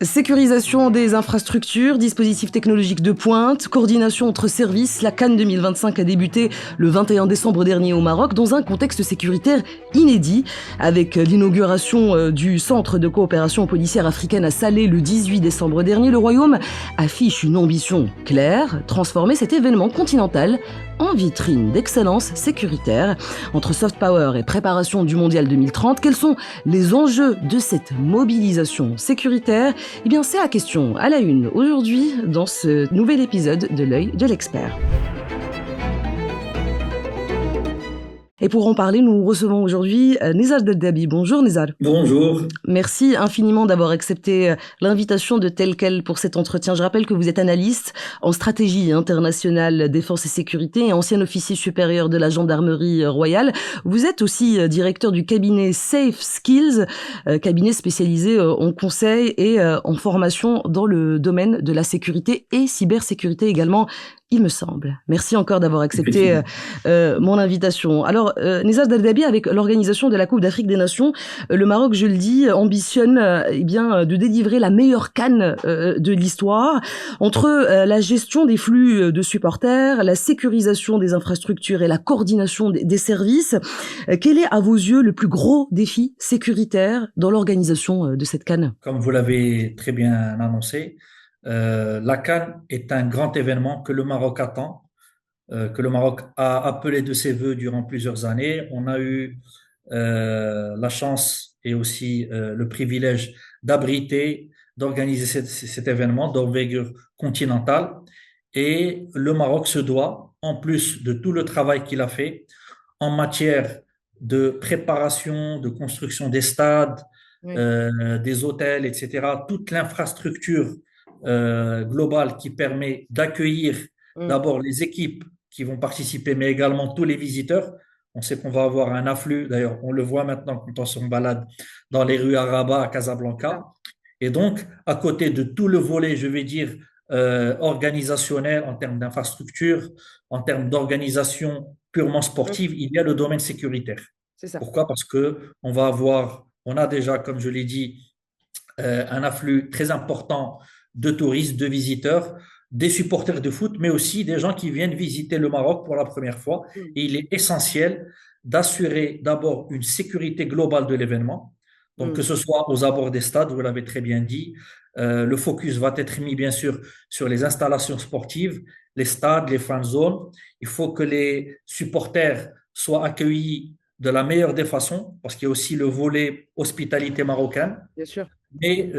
Sécurisation des infrastructures, dispositifs technologiques de pointe, coordination entre services, la CAN 2025 a débuté le 21 décembre dernier au Maroc dans un contexte sécuritaire inédit avec l'inauguration du centre de coopération policière africaine à Salé le 18 décembre dernier. Le Royaume affiche une ambition claire, transformer cet événement continental en vitrine d'excellence sécuritaire. Entre soft power et préparation du mondial 2030, quels sont les enjeux de cette mobilisation sécuritaire ? Eh bien, c'est la question à la une aujourd'hui dans ce nouvel épisode de l'œil de l'expert. Et pour en parler, nous recevons aujourd'hui Nizar Deldabi. Bonjour Nizar. Bonjour. Merci infiniment d'avoir accepté l'invitation de Telquel pour cet entretien. Je rappelle que vous êtes analyste en stratégie internationale défense et sécurité et ancien officier supérieur de la gendarmerie royale. Vous êtes aussi directeur du cabinet Safe Skills, cabinet spécialisé en conseil et en formation dans le domaine de la sécurité et cybersécurité également, il me semble. Merci encore d'avoir accepté mon invitation. Alors, Nizar Deldabi, avec l'organisation de la Coupe d'Afrique des Nations, le Maroc, je le dis, ambitionne de délivrer la meilleure CAN de l'histoire entre la gestion des flux de supporters, la sécurisation des infrastructures et la coordination des services. Quel est, à vos yeux, le plus gros défi sécuritaire dans l'organisation de cette CAN ? Comme vous l'avez très bien annoncé, la CAN est un grand événement que le Maroc attend, que le Maroc a appelé de ses voeux durant plusieurs années. On a eu la chance et aussi le privilège d'organiser cet événement d'envergure continentale. Et le Maroc se doit, en plus de tout le travail qu'il a fait en matière de préparation, de construction des stades, des hôtels, etc., toute l'infrastructure globale qui permet d'accueillir d'abord les équipes qui vont participer, mais également tous les visiteurs. On sait qu'on va avoir un afflux, d'ailleurs, on le voit maintenant quand on se balade dans les rues à Rabat, à Casablanca. Et donc, à côté de tout le volet, je vais dire, organisationnel en termes d'infrastructure, en termes d'organisation purement sportive, il y a le domaine sécuritaire. C'est ça. Pourquoi? Parce que on a déjà, comme je l'ai dit, un afflux très important de touristes, de visiteurs, des supporters de foot, mais aussi des gens qui viennent visiter le Maroc pour la première fois. Et il est essentiel d'assurer d'abord une sécurité globale de l'événement. Donc, que ce soit aux abords des stades, vous l'avez très bien dit, le focus va être mis bien sûr sur les installations sportives, les stades, les fan zones. Il faut que les supporters soient accueillis de la meilleure des façons, parce qu'il y a aussi le volet hospitalité marocaine. Bien sûr. Mais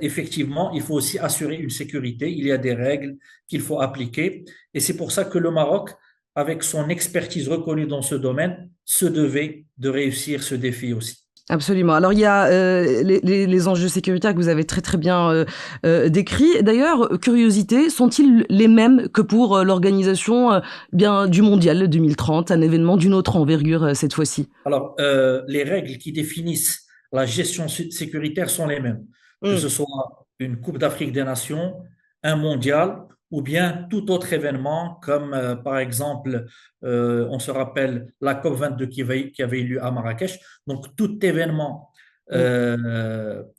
effectivement, il faut aussi assurer une sécurité. Il y a des règles qu'il faut appliquer. Et c'est pour ça que le Maroc, avec son expertise reconnue dans ce domaine, se devait de réussir ce défi aussi. Absolument. Alors, il y a les enjeux sécuritaires que vous avez très, très bien décrits. D'ailleurs, curiosité, sont-ils les mêmes que pour l'organisation du Mondial 2030, un événement d'une autre envergure cette fois-ci ? Alors, les règles qui définissent la gestion sécuritaire sont les mêmes. Que ce soit une Coupe d'Afrique des Nations, un mondial ou bien tout autre événement comme par exemple, on se rappelle la COP22 qui avait eu lieu à Marrakech. Donc tout événement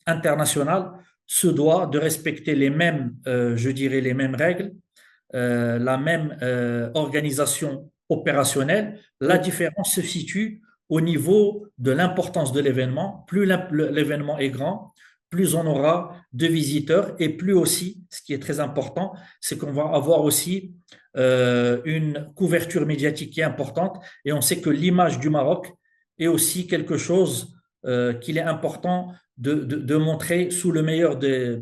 international se doit de respecter les mêmes, je dirais les mêmes règles, la même organisation opérationnelle. La différence se situe au niveau de l'importance de l'événement. Plus l'événement est grand, plus on aura de visiteurs et plus aussi, ce qui est très important, c'est qu'on va avoir aussi une couverture médiatique qui est importante et on sait que l'image du Maroc est aussi quelque chose qu'il est important de montrer sous le meilleur des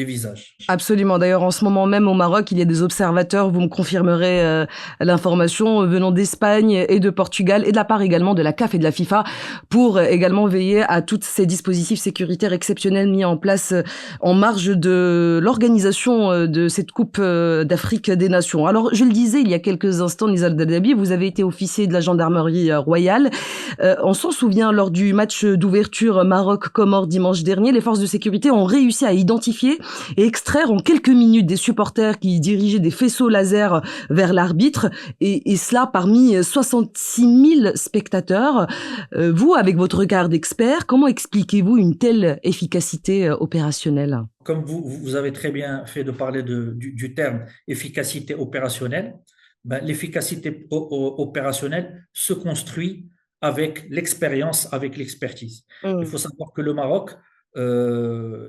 visages. Absolument. D'ailleurs, en ce moment même au Maroc, il y a des observateurs, vous me confirmerez l'information, venant d'Espagne et de Portugal et de la part également de la CAF et de la FIFA pour également veiller à tous ces dispositifs sécuritaires exceptionnels mis en place en marge de l'organisation de cette Coupe d'Afrique des Nations. Alors, je le disais il y a quelques instants, Nizar Deldabi, vous avez été officier de la gendarmerie royale. On s'en souvient, lors du match d'ouverture Maroc-Comores dimanche dernier, les forces de sécurité ont réussi à identifier policiers et extraire en quelques minutes des supporters qui dirigeaient des faisceaux laser vers l'arbitre, et cela parmi 66 000 spectateurs. Vous, avec votre regard d'expert, comment expliquez-vous une telle efficacité opérationnelle? Comme vous avez très bien fait de parler du terme efficacité opérationnelle, ben, l'efficacité opérationnelle se construit avec l'expérience, avec l'expertise. Il Mmh. faut savoir que le Maroc,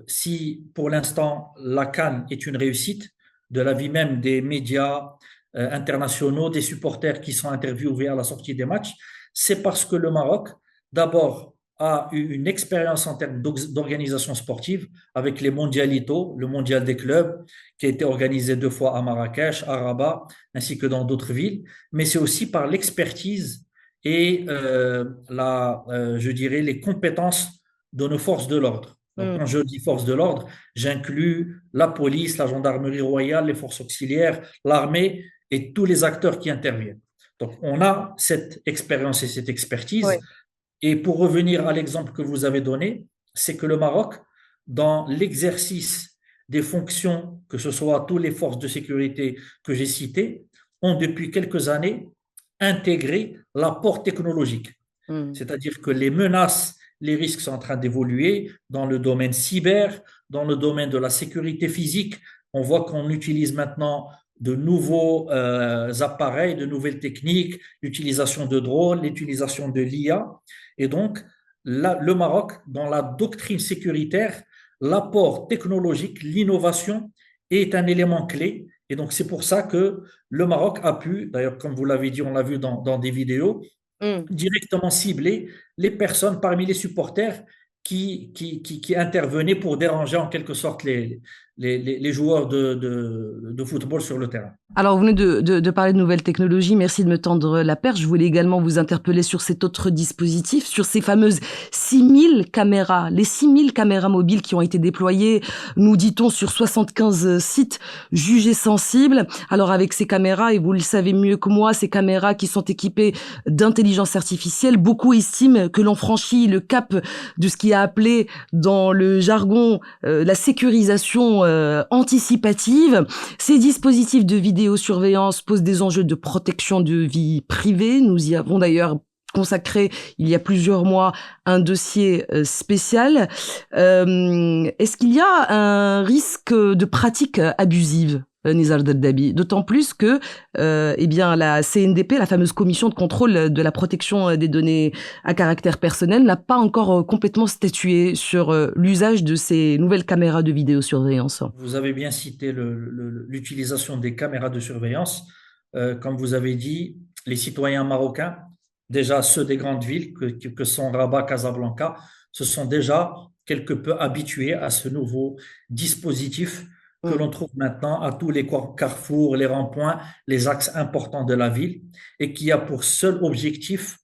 si pour l'instant la CAN est une réussite, de l'avis même des médias internationaux, des supporters qui sont interviewés à la sortie des matchs, c'est parce que le Maroc, d'abord, a eu une expérience en termes d'organisation sportive avec les mondialitos, le mondial des clubs, qui a été organisé 2 fois à Marrakech, à Rabat, ainsi que dans d'autres villes. Mais c'est aussi par l'expertise et je dirais, les compétences de nos forces de l'ordre. Donc, Mmh. quand je dis forces de l'ordre, j'inclus la police, la gendarmerie royale, les forces auxiliaires, l'armée et tous les acteurs qui interviennent. Donc, on a cette expérience et cette expertise. Ouais. Et pour revenir à l'exemple que vous avez donné, c'est que le Maroc, dans l'exercice des fonctions, que ce soit toutes les forces de sécurité que j'ai citées, ont depuis quelques années intégré l'apport technologique. Mmh. C'est-à-dire que les menaces, les risques sont en train d'évoluer dans le domaine cyber, dans le domaine de la sécurité physique. On voit qu'on utilise maintenant de nouveaux appareils, de nouvelles techniques, l'utilisation de drones, l'utilisation de l'IA. Et donc, le Maroc, dans la doctrine sécuritaire, l'apport technologique, l'innovation est un élément clé. Et donc, c'est pour ça que le Maroc a pu, d'ailleurs, comme vous l'avez dit, on l'a vu dans des vidéos, Mmh. directement cibler les personnes parmi les supporters qui intervenaient pour déranger en quelque sorte les joueurs de football sur le terrain. Alors, vous venez de parler de nouvelles technologies. Merci de me tendre la perche. Je voulais également vous interpeller sur cet autre dispositif, sur ces fameuses 6000 caméras, les 6000 caméras mobiles qui ont été déployées, nous dit-on, sur 75 sites jugés sensibles. Alors, avec ces caméras, et vous le savez mieux que moi, ces caméras qui sont équipées d'intelligence artificielle, beaucoup estiment que l'on franchit le cap de ce qui est appelé dans le jargon la sécurisation anticipative. Ces dispositifs de vidéosurveillance posent des enjeux de protection de vie privée. Nous y avons d'ailleurs consacré il y a plusieurs mois un dossier spécial. Est-ce qu'il y a un risque de pratique abusive, Nizar Daddabi, d'autant plus que eh bien, la CNDP, la fameuse commission de contrôle de la protection des données à caractère personnel, n'a pas encore complètement statué sur l'usage de ces nouvelles caméras de vidéosurveillance. Vous avez bien cité l'utilisation des caméras de surveillance. Comme vous avez dit, les citoyens marocains, déjà ceux des grandes villes que sont Rabat, Casablanca, se sont déjà quelque peu habitués à ce nouveau dispositif que Mm. l'on trouve maintenant à tous les carrefours, les ronds-points, les axes importants de la ville et qui a pour seul objectif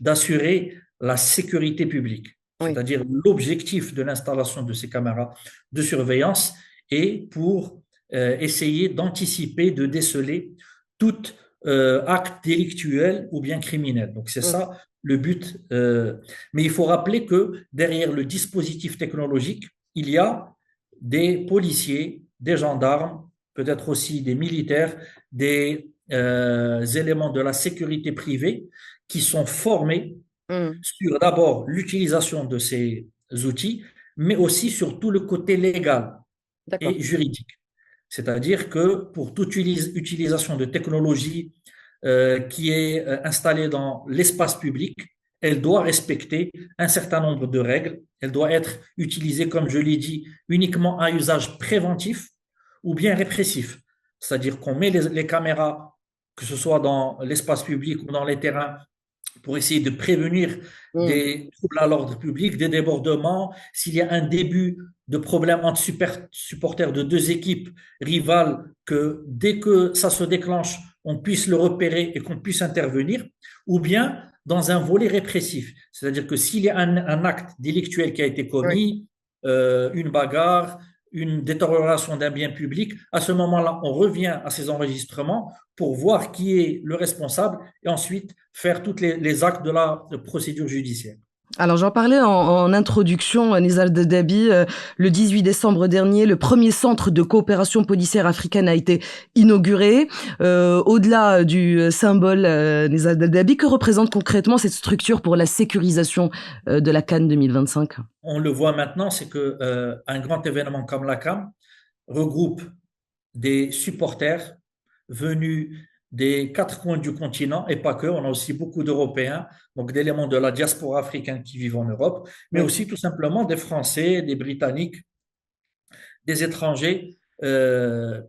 d'assurer la sécurité publique. Oui. C'est-à-dire l'objectif de l'installation de ces caméras de surveillance est pour essayer d'anticiper, de déceler tout acte délictuel ou bien criminel. Donc c'est Mm. ça le but. Mais il faut rappeler que derrière le dispositif technologique, il y a des policiers, des gendarmes, peut-être aussi des militaires, des éléments de la sécurité privée qui sont formés Mm. sur d'abord l'utilisation de ces outils, mais aussi sur tout le côté légal D'accord. et juridique. C'est-à-dire que pour toute utilisation de technologie qui est installée dans l'espace public, elle doit respecter un certain nombre de règles. Elle doit être utilisée, comme je l'ai dit, uniquement à usage préventif ou bien répressif. C'est-à-dire qu'on met les caméras, que ce soit dans l'espace public ou dans les terrains, pour essayer de prévenir Mm. des troubles à l'ordre public, des débordements, s'il y a un début de problème entre supporters de deux équipes rivales, que dès que ça se déclenche, on puisse le repérer et qu'on puisse intervenir, ou bien dans un volet répressif. C'est-à-dire que s'il y a un acte délictuel qui a été Oui. commis, une bagarre, une détérioration d'un bien public, à ce moment-là, on revient à ces enregistrements pour voir qui est le responsable et ensuite faire tous les actes de la procédure judiciaire. Alors j'en parlais en introduction, Nizar Dabi, le 18 décembre dernier, le premier centre de coopération policière africaine a été inauguré. Au-delà du symbole Nizar Dabi, que représente concrètement cette structure pour la sécurisation de la CAN 2025? On le voit maintenant, c'est que un grand événement comme la CAM regroupe des supporters venus des quatre coins du continent et pas que. On a aussi beaucoup d'Européens, donc d'éléments de la diaspora africaine qui vivent en Europe, mais Oui. aussi tout simplement des Français, des Britanniques, des étrangers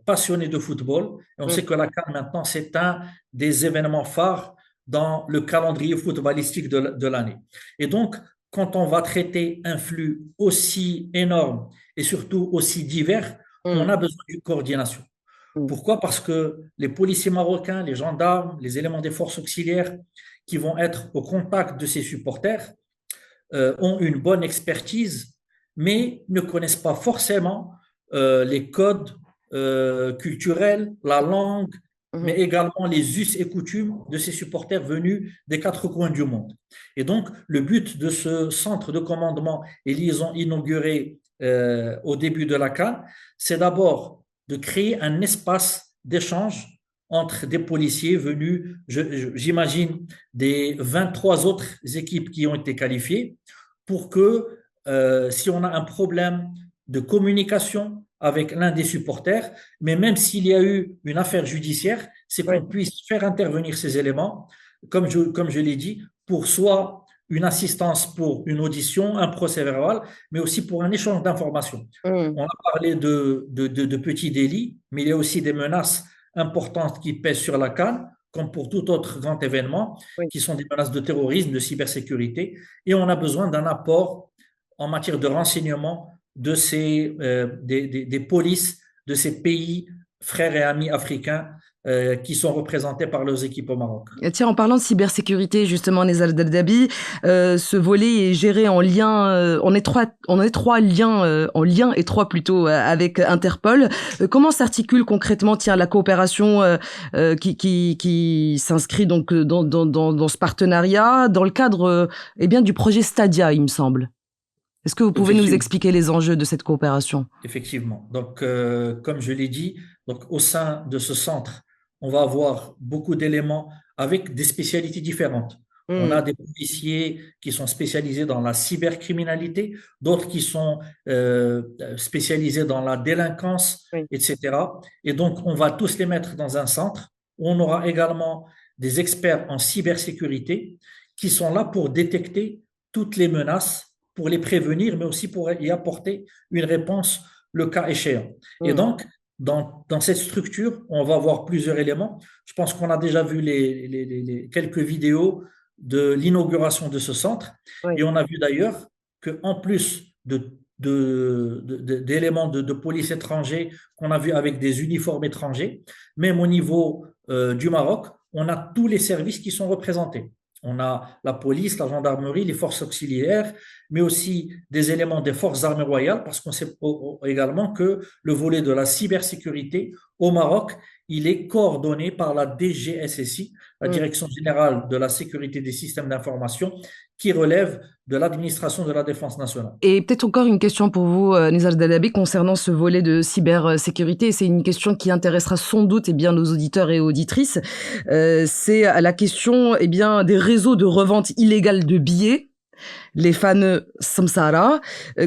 passionnés de football. Et on Mm. sait que la CAN maintenant, c'est un des événements phares dans le calendrier footballistique de l'année. Et donc, quand on va traiter un flux aussi énorme et surtout aussi divers, on Mm. a besoin d'une coordination. Mm. Pourquoi? Parce que les policiers marocains, les gendarmes, les éléments des forces auxiliaires qui vont être au contact de ces supporters ont une bonne expertise, mais ne connaissent pas forcément les codes culturels, la langue, mais Mhm. également les us et coutumes de ces supporters venus des quatre coins du monde. Et donc, le but de ce centre de commandement et liaison inauguré au début de la CAN, c'est d'abord de créer un espace d'échange entre des policiers venus, j'imagine, des 23 autres équipes qui ont été qualifiées, pour que si on a un problème de communication avec l'un des supporters, mais même s'il y a eu une affaire judiciaire, c'est Oui. qu'on puisse faire intervenir ces éléments, comme je l'ai dit, pour soit une assistance pour une audition, un procès verbal, mais aussi pour un échange d'informations. Mm. On a parlé de petits délits, mais il y a aussi des menaces importantes qui pèsent sur la CAN, comme pour tout autre grand événement, Oui. qui sont des menaces de terrorisme, de cybersécurité, et on a besoin d'un apport en matière de renseignement des polices de ces pays frères et amis africains qui sont représentés par leurs équipes au Maroc. Et tiens, en parlant de cybersécurité, justement, Nizar Dabi, ce volet est géré en lien, en étroit lien, en lien étroit plutôt avec Interpol. Comment s'articule concrètement, tiens, la coopération qui s'inscrit donc dans ce partenariat dans le cadre, eh bien, du projet Stadia, il me semble. Est-ce que vous pouvez nous Effectivement. expliquer les enjeux de cette coopération? Effectivement. Donc, comme je l'ai dit, donc, au sein de ce centre, on va avoir beaucoup d'éléments avec des spécialités différentes. On a Mm. des policiers qui sont spécialisés dans la cybercriminalité, d'autres qui sont spécialisés dans la délinquance, Oui. etc. Et donc, on va tous les mettre dans un centre où on aura également des experts en cybersécurité qui sont là pour détecter toutes les menaces, pour les prévenir, mais aussi pour y apporter une réponse le cas échéant. Et Mm. donc, dans cette structure, on va voir plusieurs éléments. Je pense qu'on a déjà vu quelques vidéos de l'inauguration de ce centre. Et Oui. on a vu d'ailleurs qu'en plus d'éléments de police étrangers qu'on a vu avec des uniformes étrangers, même au niveau du Maroc, on a tous les services qui sont représentés. On a la police, la gendarmerie, les forces auxiliaires, mais aussi des éléments des forces armées royales, parce qu'on sait également que le volet de la cybersécurité au Maroc, il est coordonné par la DGSSI, la Mm. Direction générale de la sécurité des systèmes d'information, qui relève de l'administration de la défense nationale. Et peut-être encore une question pour vous, Nizar Dalabi, concernant ce volet de cybersécurité. C'est une question qui intéressera sans doute eh bien, nos auditeurs et auditrices. C'est la question eh bien, des réseaux de revente illégale de billets, les fameux samsara.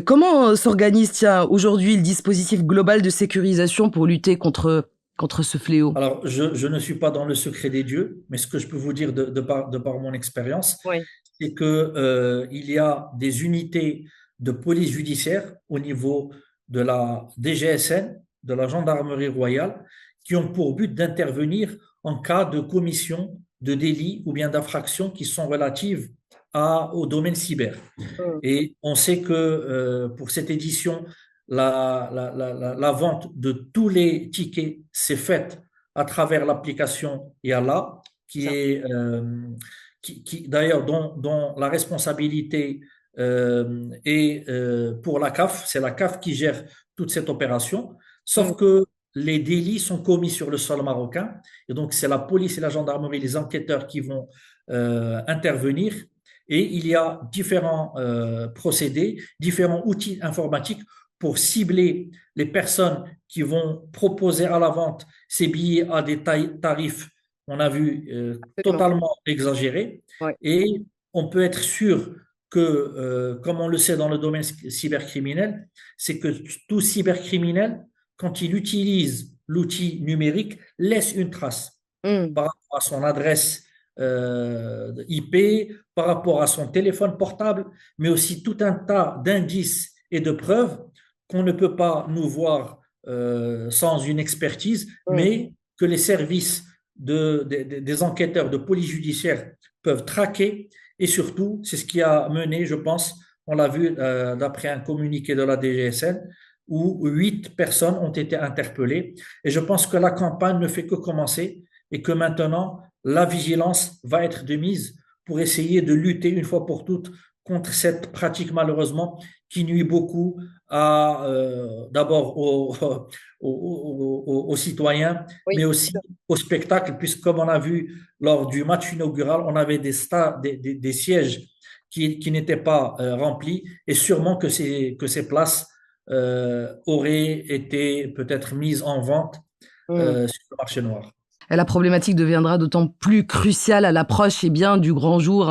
Comment s'organise tiens, aujourd'hui le dispositif global de sécurisation pour lutter contre ce fléau? Alors, je ne suis pas dans le secret des dieux, mais ce que je peux vous dire de par mon expérience, Oui. c'est que, il y a des unités de police judiciaire au niveau de la DGSN, de la gendarmerie royale, qui ont pour but d'intervenir en cas de commission de délits ou bien d'infractions qui sont relatives au domaine cyber. Mm. Et on sait que pour cette édition, la vente de tous les tickets s'est faite à travers l'application Yalla, qui Ça. est d'ailleurs dont la responsabilité est pour la CAF. C'est la CAF qui gère toute cette opération. Mm. Sauf que les délits sont commis sur le sol marocain. Et donc, c'est la police et la gendarmerie, les enquêteurs qui vont intervenir Et il y a différents procédés, différents outils informatiques pour cibler les personnes qui vont proposer à la vente ces billets à des tarifs, on a vu, Absolument. totalement exagérés. Ouais. Et on peut être sûr que, comme on le sait dans le domaine cybercriminel, c'est que tout cybercriminel, quand il utilise l'outil numérique, laisse une trace Mm. par rapport à son adresse IP, par rapport à son téléphone portable, mais aussi tout un tas d'indices et de preuves qu'on ne peut pas nous voir sans une expertise, Mm. mais que les services des enquêteurs de police judiciaire peuvent traquer. Et surtout, c'est ce qui a mené, je pense, on l'a vu d'après un communiqué de la DGSN, où 8 personnes ont été interpellées. Et je pense que la campagne ne fait que commencer et que maintenant, la vigilance va être de mise pour essayer de lutter une fois pour toutes contre cette pratique malheureusement qui nuit beaucoup d'abord aux citoyens, mais Oui. aussi au spectacle, puisque comme on a vu lors du match inaugural, on avait des sièges qui n'étaient pas remplis et sûrement que ces places auraient été peut-être mises en vente Mm. sur le marché noir. Et la problématique deviendra d'autant plus cruciale à l'approche du grand jour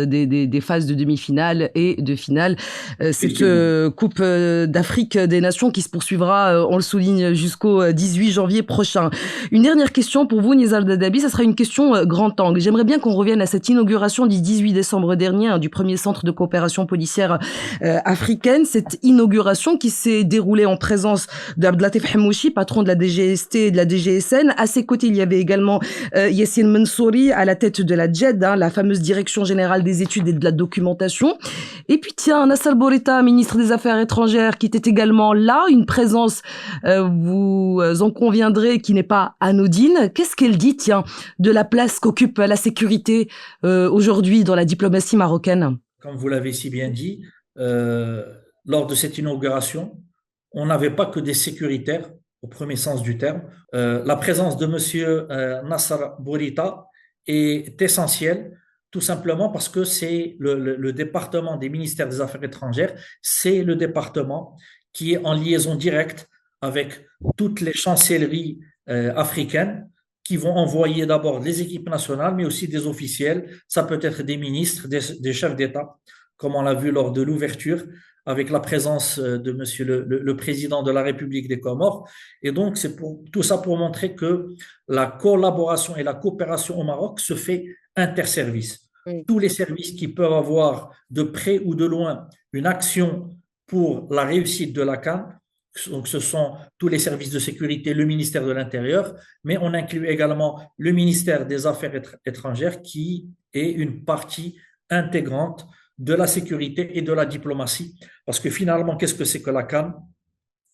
des phases de demi-finale et de finale. Cette Effectivement. Coupe d'Afrique des Nations qui se poursuivra, on le souligne, jusqu'au 18 janvier prochain. Une dernière question pour vous, Nizar Dadabi, ça sera une question grand angle. J'aimerais bien qu'on revienne à cette inauguration du 18 décembre dernier du premier centre de coopération policière africaine. Cette inauguration qui s'est déroulée en présence d'Abdelatif Hamouchi, patron de la DGST et de la DGSN. À ses côtés, il y avait également Yassine Mansouri à la tête de la JED, la fameuse Direction Générale des Études et de la Documentation. Et puis tiens, Nassal Bourita, ministre des Affaires étrangères, qui était également là, une présence, vous en conviendrez, qui n'est pas anodine. Qu'est-ce qu'elle dit, tiens, de la place qu'occupe la sécurité aujourd'hui dans la diplomatie marocaine? Comme vous l'avez si bien dit, lors de cette inauguration, on n'avait pas que des sécuritaires, au premier sens du terme. La présence de Monsieur Nasser Bourita est essentielle, tout simplement parce que c'est le département des ministères des Affaires étrangères, c'est le département qui est en liaison directe avec toutes les chancelleries africaines qui vont envoyer d'abord les équipes nationales, mais aussi des officiels. Ça peut être des ministres, des chefs d'État, comme on l'a vu lors de l'ouverture, avec la présence de Monsieur le président de la République des Comores. Et donc, c'est tout ça pour montrer que la collaboration et la coopération au Maroc se fait interservices. Oui. Tous les services qui peuvent avoir de près ou de loin une action pour la réussite de la CAN, donc ce sont tous les services de sécurité, le ministère de l'Intérieur, mais on inclut également le ministère des Affaires étrangères qui est une partie intégrante de la sécurité et de la diplomatie. Parce que finalement, qu'est-ce que c'est que la CAN?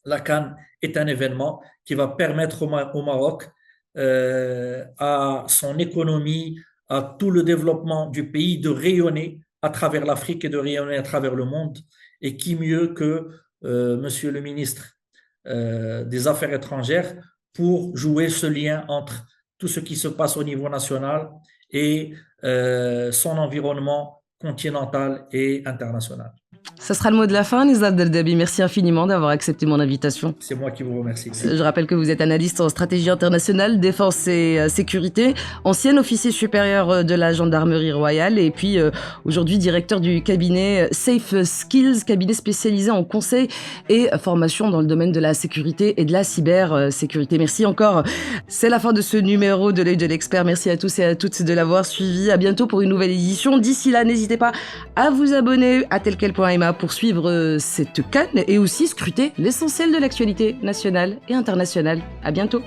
La CAN est un événement qui va permettre au Maroc, à son économie, à tout le développement du pays de rayonner à travers l'Afrique et de rayonner à travers le monde. Et qui mieux que Monsieur le ministre des Affaires étrangères pour jouer ce lien entre tout ce qui se passe au niveau national et son environnement continental et international. Ça sera le mot de la fin, Nizar Dadabi. Merci infiniment d'avoir accepté mon invitation. C'est moi qui vous remercie. Je rappelle que vous êtes analyste en stratégie internationale, défense et sécurité, ancien officier supérieur de la gendarmerie royale et puis aujourd'hui directeur du cabinet Safe Skills, cabinet spécialisé en conseil et formation dans le domaine de la sécurité et de la cybersécurité. Merci encore. C'est la fin de ce numéro de l'œil de l'expert. Merci à tous et à toutes de l'avoir suivi. À bientôt pour une nouvelle édition. D'ici là, n'hésitez pas à vous abonner à telquel.ma pour suivre cette CAN et aussi scruter l'essentiel de l'actualité nationale et internationale. À bientôt.